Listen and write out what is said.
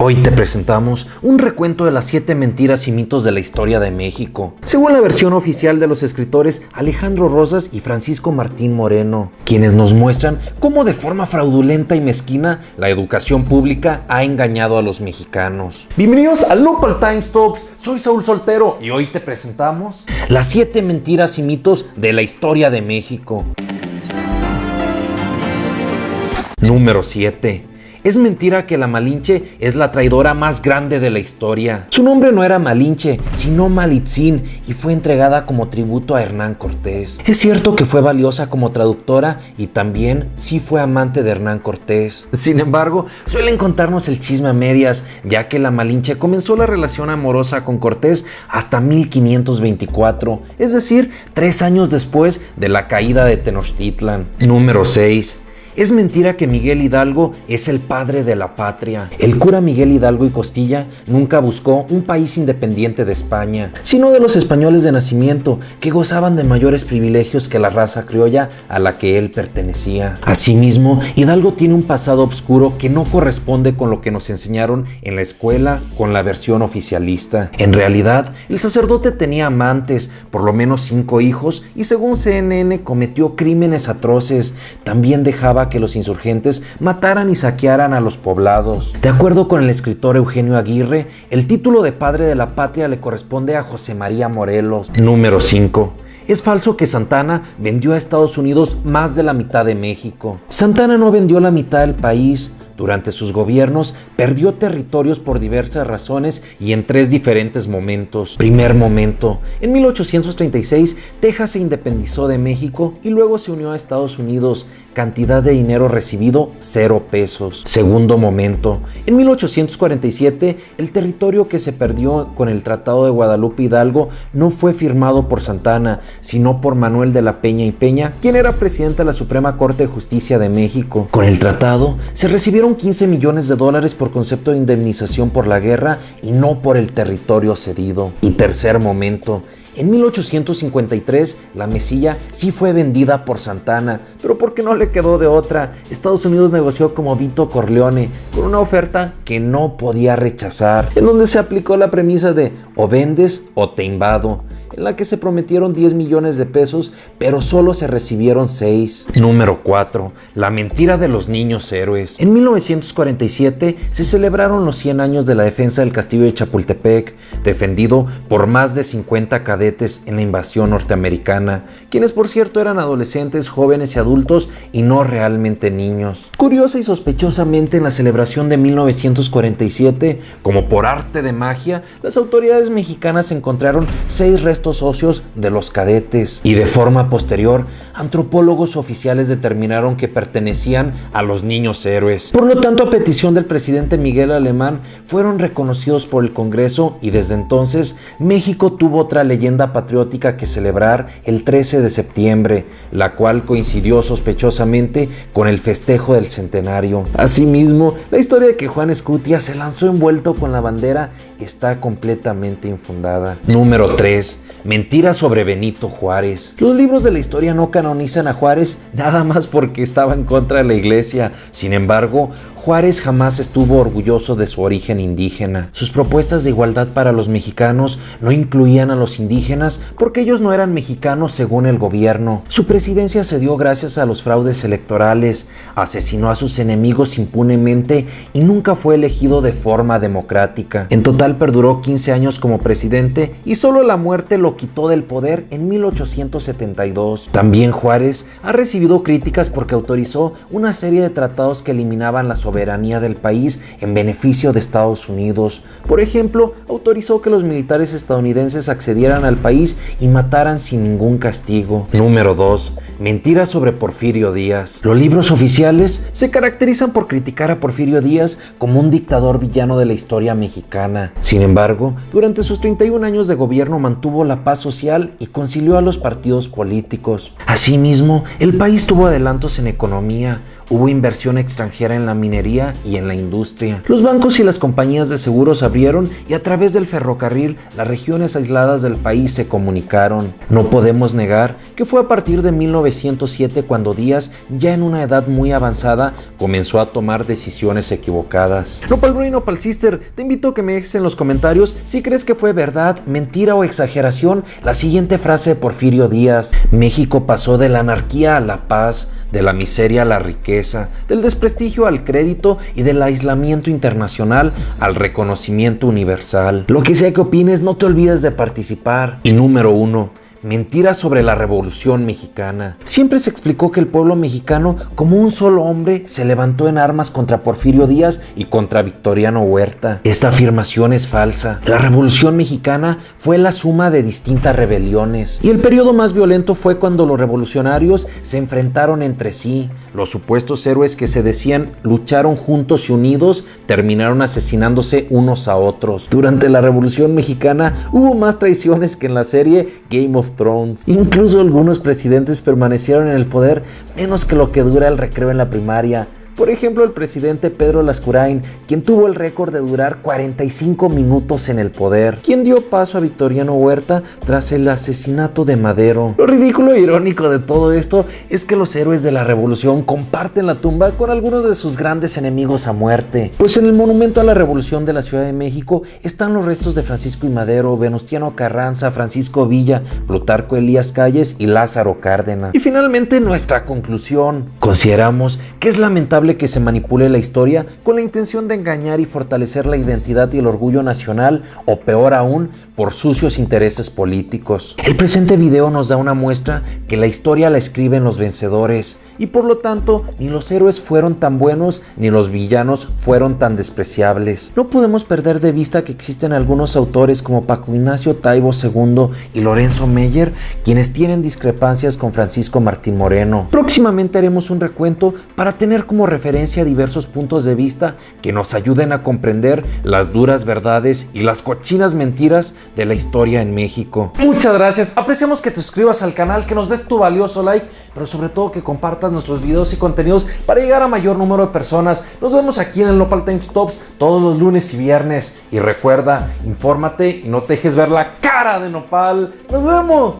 Hoy te presentamos un recuento de las 7 mentiras y mitos de la historia de México, según la versión oficial de los escritores Alejandro Rosas y Francisco Martín Moreno, quienes nos muestran cómo de forma fraudulenta y mezquina la educación pública ha engañado a los mexicanos. Bienvenidos a Local Times Talks, soy Saúl Soltero y hoy te presentamos las 7 mentiras y mitos de la historia de México. Número 7. Es mentira que la Malinche es la traidora más grande de la historia. Su nombre no era Malinche, sino Malitzin, y fue entregada como tributo a Hernán Cortés. Es cierto que fue valiosa como traductora y también sí fue amante de Hernán Cortés. Sin embargo, suelen contarnos el chisme a medias, ya que la Malinche comenzó la relación amorosa con Cortés hasta 1524, es decir, 3 años después de la caída de Tenochtitlan. Número 6. Es mentira que Miguel Hidalgo es el padre de la patria. El cura Miguel Hidalgo y Costilla nunca buscó un país independiente de España, sino de los españoles de nacimiento, que gozaban de mayores privilegios que la raza criolla a la que él pertenecía. Asimismo, Hidalgo tiene un pasado oscuro que no corresponde con lo que nos enseñaron en la escuela con la versión oficialista. En realidad, el sacerdote tenía amantes, por lo menos 5 hijos, y según CNN cometió crímenes atroces. También dejaba que los insurgentes mataran y saquearan a los poblados. De acuerdo con el escritor Eugenio Aguirre, el título de padre de la patria le corresponde a José María Morelos. Número 5. Es falso que Santana vendió a Estados Unidos más de la mitad de México. Santana no vendió la mitad del país. Durante sus gobiernos perdió territorios por diversas razones y en 3 diferentes momentos. Primer momento, en 1836 Texas se independizó de México y luego se unió a Estados Unidos. Cantidad de dinero recibido, 0 pesos. Segundo momento, en 1847 el territorio que se perdió con el Tratado de Guadalupe Hidalgo no fue firmado por Santana, sino por Manuel de la Peña y Peña, quien era presidente de la Suprema Corte de Justicia de México. Con el tratado se recibieron $15 millones por concepto de indemnización por la guerra y no por el territorio cedido. Y tercer momento, en 1853, la Mesilla sí fue vendida por Santana, pero porque no le quedó de otra. Estados Unidos negoció como Vito Corleone, con una oferta que no podía rechazar, en donde se aplicó la premisa de o vendes o te invado, en la que se prometieron $10 millones, pero solo se recibieron 6. Número 4. La mentira de los niños héroes. En 1947 se celebraron los 100 años de la defensa del castillo de Chapultepec, defendido por más de 50 cadetes en la invasión norteamericana, quienes por cierto eran adolescentes, jóvenes y adultos y no realmente niños. Curiosa y sospechosamente, en la celebración de 1947, como por arte de magia, las autoridades mexicanas encontraron 6 restos óseos de los cadetes y de forma posterior antropólogos oficiales determinaron que pertenecían a los niños héroes. Por lo tanto, a petición del presidente Miguel Alemán, fueron reconocidos por el Congreso y desde entonces México tuvo otra leyenda patriótica que celebrar el 13 de septiembre, la cual coincidió sospechosamente con el festejo del centenario. Asimismo, la historia de que Juan Escutia se lanzó envuelto con la bandera está completamente infundada. Número 3. Mentira sobre Benito Juárez. Los libros de la historia no canonizan a Juárez nada más porque estaba en contra de la iglesia. Sin embargo, Juárez jamás estuvo orgulloso de su origen indígena. Sus propuestas de igualdad para los mexicanos no incluían a los indígenas porque ellos no eran mexicanos según el gobierno. Su presidencia se dio gracias a los fraudes electorales, asesinó a sus enemigos impunemente y nunca fue elegido de forma democrática. En total perduró 15 años como presidente y solo la muerte lo quitó del poder en 1872. También Juárez ha recibido críticas porque autorizó una serie de tratados que eliminaban la soberanía del país en beneficio de Estados Unidos. Por ejemplo, autorizó que los militares estadounidenses accedieran al país y mataran sin ningún castigo. Número 2. Mentiras sobre Porfirio Díaz. Los libros oficiales se caracterizan por criticar a Porfirio Díaz como un dictador villano de la historia mexicana. Sin embargo, durante sus 31 años de gobierno mantuvo la paz social y concilió a los partidos políticos. Asimismo, el país tuvo adelantos en economía. hubo inversión extranjera en la minería y en la industria. Los bancos y las compañías de seguros abrieron y a través del ferrocarril las regiones aisladas del país se comunicaron. No podemos negar que fue a partir de 1907 cuando Díaz, ya en una edad muy avanzada, comenzó a tomar decisiones equivocadas. Nopal Bro y Nopal Sister, te invito a que me dejes en los comentarios si crees que fue verdad, mentira o exageración la siguiente frase de Porfirio Díaz: México pasó de la anarquía a la paz, de la miseria a la riqueza, del desprestigio al crédito y del aislamiento internacional al reconocimiento universal. Lo que sea que opines, no te olvides de participar. Y número 1. Mentiras sobre la Revolución Mexicana. Siempre se explicó que el pueblo mexicano, como un solo hombre, se levantó en armas contra Porfirio Díaz y contra Victoriano Huerta. Esta afirmación es falsa. La Revolución Mexicana fue la suma de distintas rebeliones. Y el periodo más violento fue cuando los revolucionarios se enfrentaron entre sí. Los supuestos héroes que se decían lucharon juntos y unidos terminaron asesinándose unos a otros. Durante la Revolución Mexicana hubo más traiciones que en la serie Game of Thrones. Incluso algunos presidentes permanecieron en el poder menos que lo que dura el recreo en la primaria. Por ejemplo, el presidente Pedro Lascurain, quien tuvo el récord de durar 45 minutos en el poder, quien dio paso a Victoriano Huerta tras el asesinato de Madero. Lo ridículo e irónico de todo esto es que los héroes de la revolución comparten la tumba con algunos de sus grandes enemigos a muerte. Pues en el monumento a la revolución de la Ciudad de México están los restos de Francisco I. Madero, Venustiano Carranza, Francisco Villa, Plutarco Elías Calles y Lázaro Cárdenas. Y finalmente nuestra conclusión. Consideramos que es lamentable que se manipule la historia con la intención de engañar y fortalecer la identidad y el orgullo nacional, o peor aún, por sucios intereses políticos. El presente video nos da una muestra que la historia la escriben los vencedores, y por lo tanto ni los héroes fueron tan buenos ni los villanos fueron tan despreciables. No podemos perder de vista que existen algunos autores como Paco Ignacio Taibo II y Lorenzo Meyer quienes tienen discrepancias con Francisco Martín Moreno. Próximamente haremos un recuento para tener como referencia diversos puntos de vista que nos ayuden a comprender las duras verdades y las cochinas mentiras de la historia en México. Muchas gracias, apreciamos que te suscribas al canal, que nos des tu valioso like, pero sobre todo que compartas nuestros videos y contenidos para llegar a mayor número de personas. Nos vemos aquí en el Nopal Times Tops todos los lunes y viernes. Y recuerda, infórmate y no te dejes ver la cara de Nopal. ¡Nos vemos!